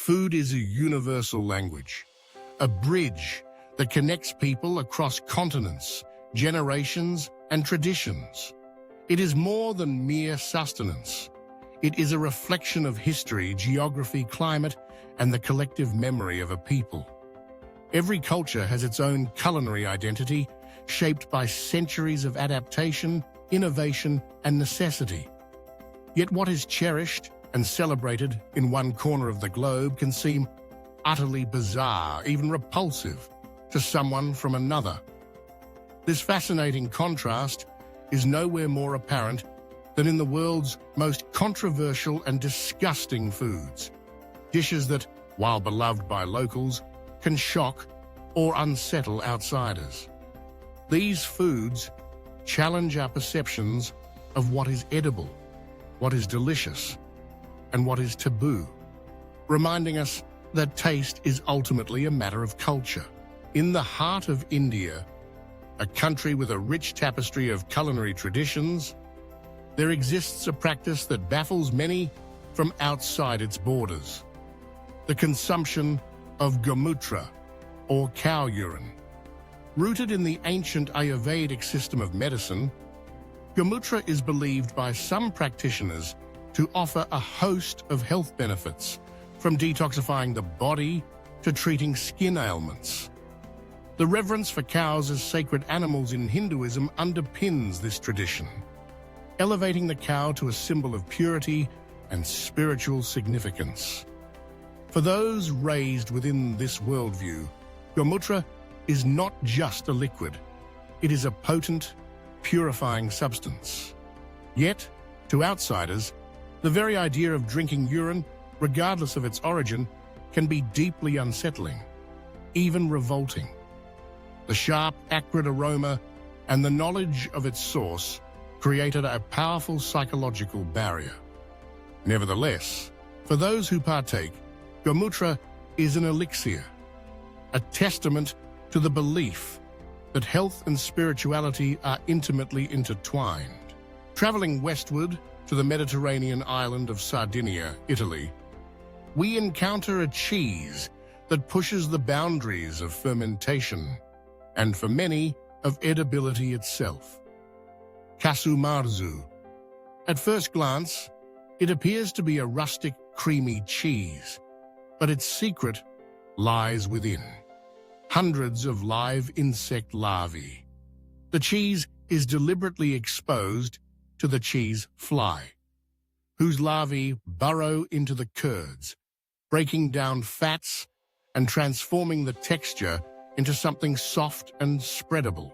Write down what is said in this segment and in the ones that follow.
Food is a universal language, a bridge that connects people across continents, generations, and traditions. It is more than mere sustenance. It is a reflection of history, geography, climate, and the collective memory of a people. Every culture has its own culinary identity, shaped by centuries of adaptation, innovation, and necessity. Yet what is cherished and celebrated in one corner of the globe can seem utterly bizarre, even repulsive, to someone from another. This fascinating contrast is nowhere more apparent than in the world's most controversial and disgusting foods. Dishes that, while beloved by locals, can shock or unsettle outsiders. These foods challenge our perceptions of what is edible, what is delicious, and what is taboo, reminding us that taste is ultimately a matter of culture. In the heart of India, a country with a rich tapestry of culinary traditions, there exists a practice that baffles many from outside its borders: the consumption of gomutra, or cow urine. Rooted in the ancient Ayurvedic system of medicine, gomutra is believed by some practitioners to offer a host of health benefits, from detoxifying the body to treating skin ailments. The reverence for cows as sacred animals in Hinduism underpins this tradition, elevating the cow to a symbol of purity and spiritual significance. For those raised within this worldview, gomutra is not just a liquid. It is a potent, purifying substance. Yet, to outsiders, the very idea of drinking urine, regardless of its origin, can be deeply unsettling, even revolting. The sharp, acrid aroma and the knowledge of its source created a powerful psychological barrier. Nevertheless, for those who partake, gomutra is an elixir, a testament to the belief that health and spirituality are intimately intertwined. Traveling westward to the Mediterranean island of Sardinia, Italy, we encounter a cheese that pushes the boundaries of fermentation and, for many, of edibility itself. Casumarzu. At first glance, it appears to be a rustic, creamy cheese, but its secret lies within. Hundreds of live insect larvae. The cheese is deliberately exposed to the cheese fly, whose larvae burrow into the curds, breaking down fats and transforming the texture into something soft and spreadable.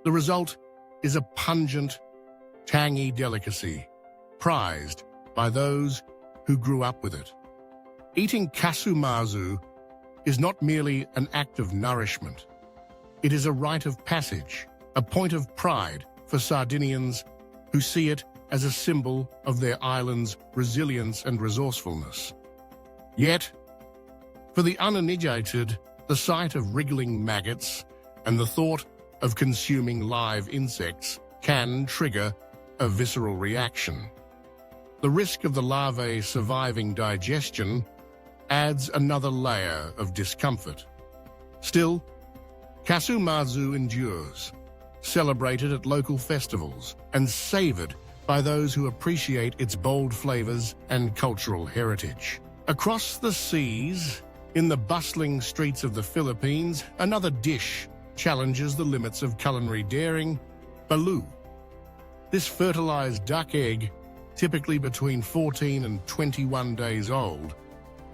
The result is a pungent, tangy delicacy, prized by those who grew up with it. Eating casumarzu is not merely an act of nourishment. It is a rite of passage, a point of pride for Sardinians who see it as a symbol of their island's resilience and resourcefulness. Yet, for the uninitiated, the sight of wriggling maggots and the thought of consuming live insects can trigger a visceral reaction. The risk of the larvae surviving digestion adds another layer of discomfort. Still, casumarzu endures, celebrated at local festivals and savored by those who appreciate its bold flavors and cultural heritage. Across the seas, in the bustling streets of the Philippines, another dish challenges the limits of culinary daring: balut. This fertilized duck egg, typically between 14 and 21 days old,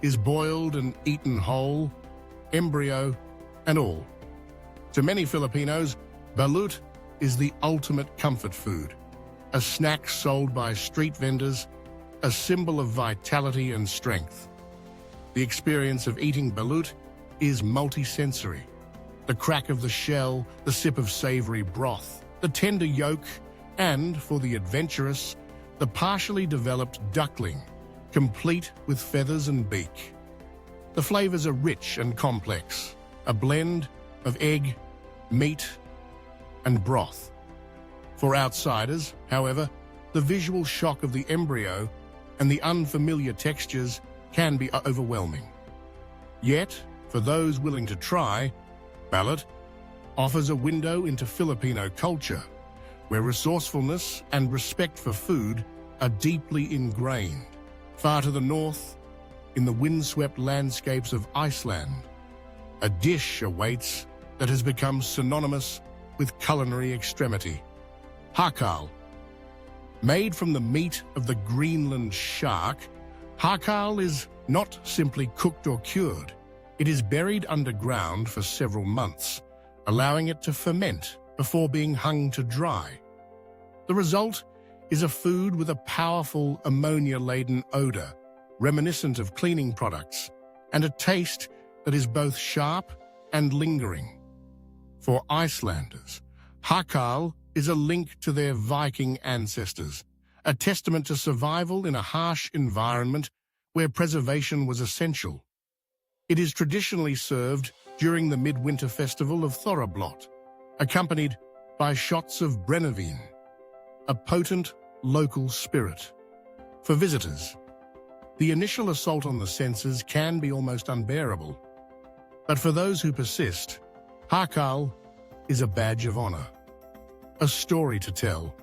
is boiled and eaten whole, embryo and all. To many Filipinos, balut is the ultimate comfort food, a snack sold by street vendors, a symbol of vitality and strength. The experience of eating balut is multisensory. The crack of the shell, the sip of savory broth, the tender yolk, and, for the adventurous, the partially developed duckling, complete with feathers and beak. The flavors are rich and complex, a blend of egg, meat, and broth. For outsiders, however, the visual shock of the embryo and the unfamiliar textures can be overwhelming. Yet, for those willing to try, Ballot offers a window into Filipino culture, where resourcefulness and respect for food are deeply ingrained. Far to the north, in the windswept landscapes of Iceland, a dish awaits that has become synonymous with culinary extremity. Hakal. Made from the meat of the Greenland shark, hakal is not simply cooked or cured. It is buried underground for several months, allowing it to ferment before being hung to dry. The result is a food with a powerful ammonia-laden odor, reminiscent of cleaning products, and a taste that is both sharp and lingering. For Icelanders, hakal is a link to their Viking ancestors, a testament to survival in a harsh environment where preservation was essential. It is traditionally served during the midwinter festival of Thorrablot, accompanied by shots of brennivine, a potent local spirit. For visitors, the initial assault on the senses can be almost unbearable. But for those who persist, hakal is a badge of honor, a story to tell,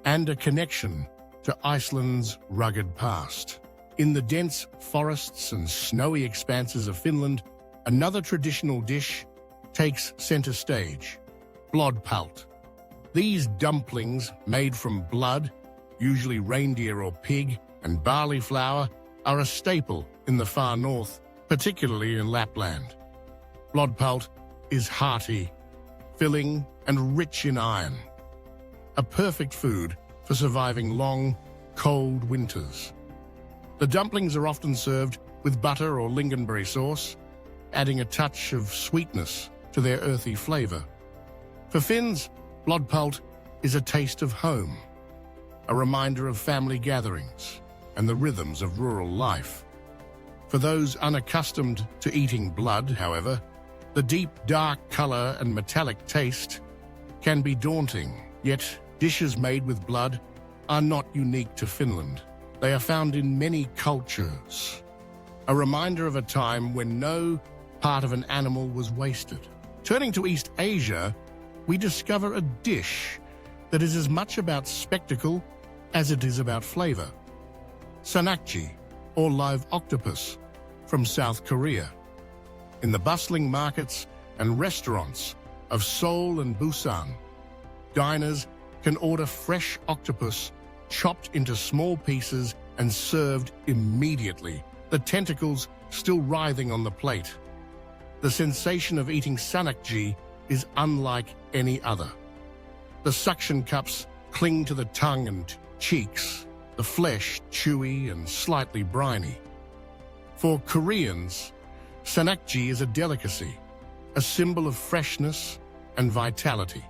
and a connection to Iceland's rugged past. In the dense forests and snowy expanses of Finland, another traditional dish takes center stage: blodpalt. These dumplings, made from blood, usually reindeer or pig, and barley flour, are a staple in the far north, particularly in Lapland. Blodpalt is hearty, filling, and rich in iron, a perfect food for surviving long, cold winters. The dumplings are often served with butter or lingonberry sauce, adding a touch of sweetness to their earthy flavor. For Finns, blodpalt is a taste of home, a reminder of family gatherings and the rhythms of rural life. For those unaccustomed to eating blood, however, the deep, dark color and metallic taste can be daunting, yet dishes made with blood are not unique to Finland. They are found in many cultures, a reminder of a time when no part of an animal was wasted. Turning to East Asia, we discover a dish that is as much about spectacle as it is about flavor. Sanakji, or live octopus, from South Korea. In the bustling markets and restaurants of Seoul and Busan, diners can order fresh octopus chopped into small pieces and served immediately, the tentacles still writhing on the plate. The sensation of eating sanakji is unlike any other. The suction cups cling to the tongue and cheeks, the flesh chewy and slightly briny. For Koreans, sanakji is a delicacy, a symbol of freshness and vitality.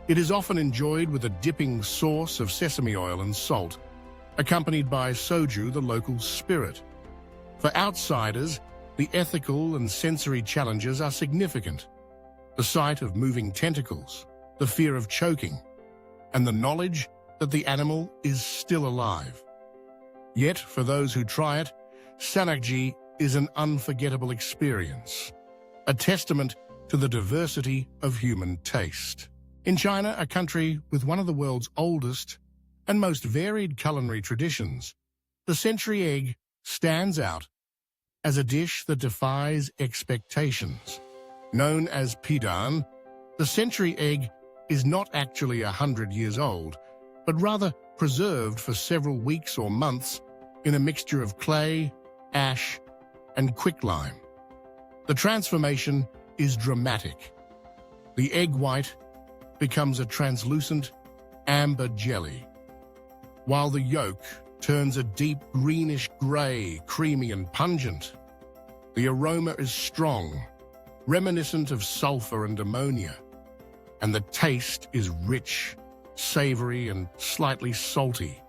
It is often enjoyed with a dipping sauce of sesame oil and salt, accompanied by soju, the local spirit. For outsiders, the ethical and sensory challenges are significant. The sight of moving tentacles, the fear of choking, and the knowledge that the animal is still alive. Yet, for those who try it, sanakji is an unforgettable experience, a testament to the diversity of human taste. In China, a country with one of the world's oldest and most varied culinary traditions, the century egg stands out as a dish that defies expectations. Known as pidan, the century egg is not actually 100 years old, but rather preserved for several weeks or months in a mixture of clay, ash, and quicklime. The transformation is dramatic. The egg white becomes a translucent amber jelly, while the yolk turns a deep greenish gray, creamy and pungent. The aroma is strong, reminiscent of sulfur and ammonia, and the taste is rich, savory and slightly salty.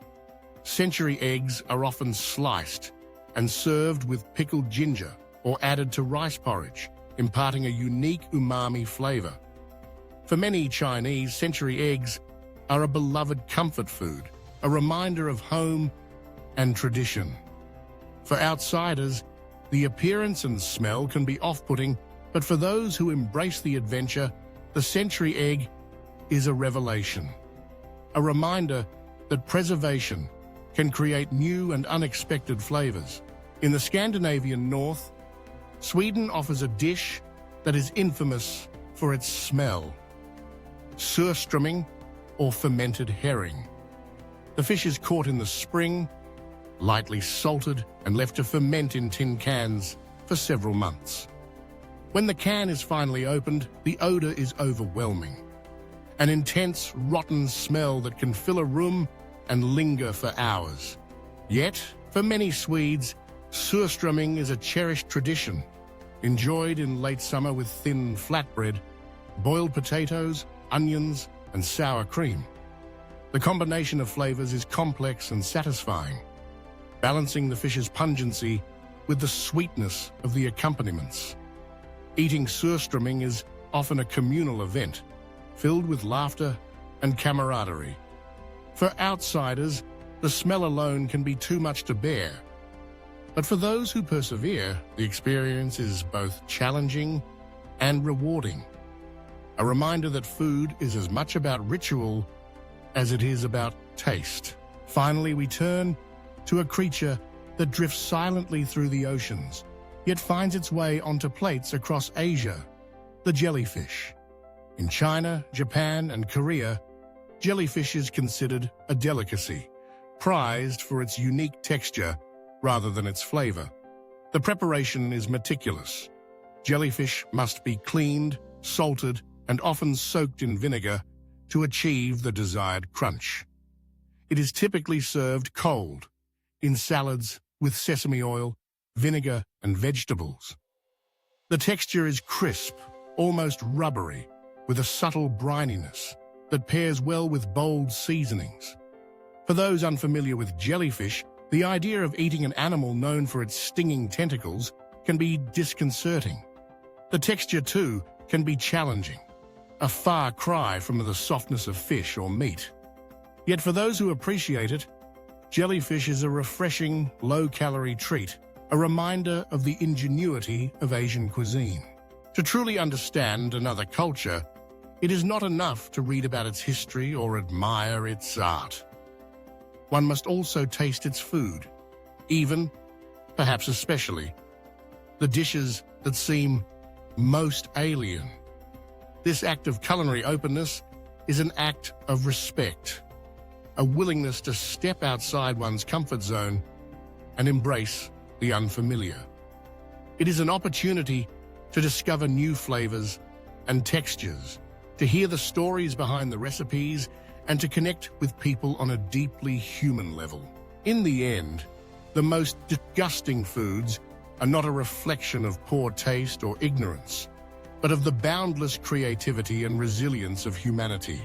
Century eggs are often sliced and served with pickled ginger or added to rice porridge, imparting a unique umami flavor. For many Chinese, century eggs are a beloved comfort food, a reminder of home and tradition. For outsiders, the appearance and smell can be off-putting, but for those who embrace the adventure, the century egg is a revelation. A reminder that preservation can create new and unexpected flavors. In the Scandinavian north, Sweden offers a dish that is infamous for its smell: surströmming, or fermented herring. The fish is caught in the spring, lightly salted and left to ferment in tin cans for several months. When the can is finally opened, the odor is overwhelming. An intense, rotten smell that can fill a room and linger for hours. Yet, for many Swedes, surströmming is a cherished tradition, enjoyed in late summer with thin flatbread, boiled potatoes, onions, and sour cream. The combination of flavors is complex and satisfying, balancing the fish's pungency with the sweetness of the accompaniments. Eating surströmming is often a communal event, filled with laughter and camaraderie. For outsiders, the smell alone can be too much to bear. But for those who persevere, the experience is both challenging and rewarding. A reminder that food is as much about ritual as it is about taste. Finally, we turn to a creature that drifts silently through the oceans, yet finds its way onto plates across Asia: the jellyfish. In China, Japan, and Korea, jellyfish is considered a delicacy, prized for its unique texture rather than its flavor. The preparation is meticulous. Jellyfish must be cleaned, salted, and often soaked in vinegar to achieve the desired crunch. It is typically served cold, in salads with sesame oil, vinegar, and vegetables. The texture is crisp, almost rubbery, with a subtle brininess that pairs well with bold seasonings. For those unfamiliar with jellyfish, the idea of eating an animal known for its stinging tentacles can be disconcerting. The texture, too, can be challenging, a far cry from the softness of fish or meat. Yet for those who appreciate it, jellyfish is a refreshing, low-calorie treat, a reminder of the ingenuity of Asian cuisine. To truly understand another culture, it is not enough to read about its history or admire its art. One must also taste its food, even, perhaps especially, the dishes that seem most alien. This act of culinary openness is an act of respect, a willingness to step outside one's comfort zone and embrace the unfamiliar. It is an opportunity to discover new flavors and textures, to hear the stories behind the recipes, and to connect with people on a deeply human level. In the end, the most disgusting foods are not a reflection of poor taste or ignorance, but of the boundless creativity and resilience of humanity.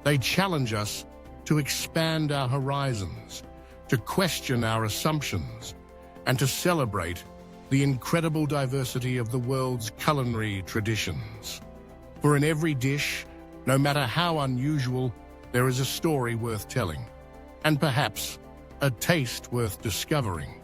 They challenge us to expand our horizons, to question our assumptions, and to celebrate the incredible diversity of the world's culinary traditions. For in every dish, no matter how unusual, there is a story worth telling, and perhaps a taste worth discovering.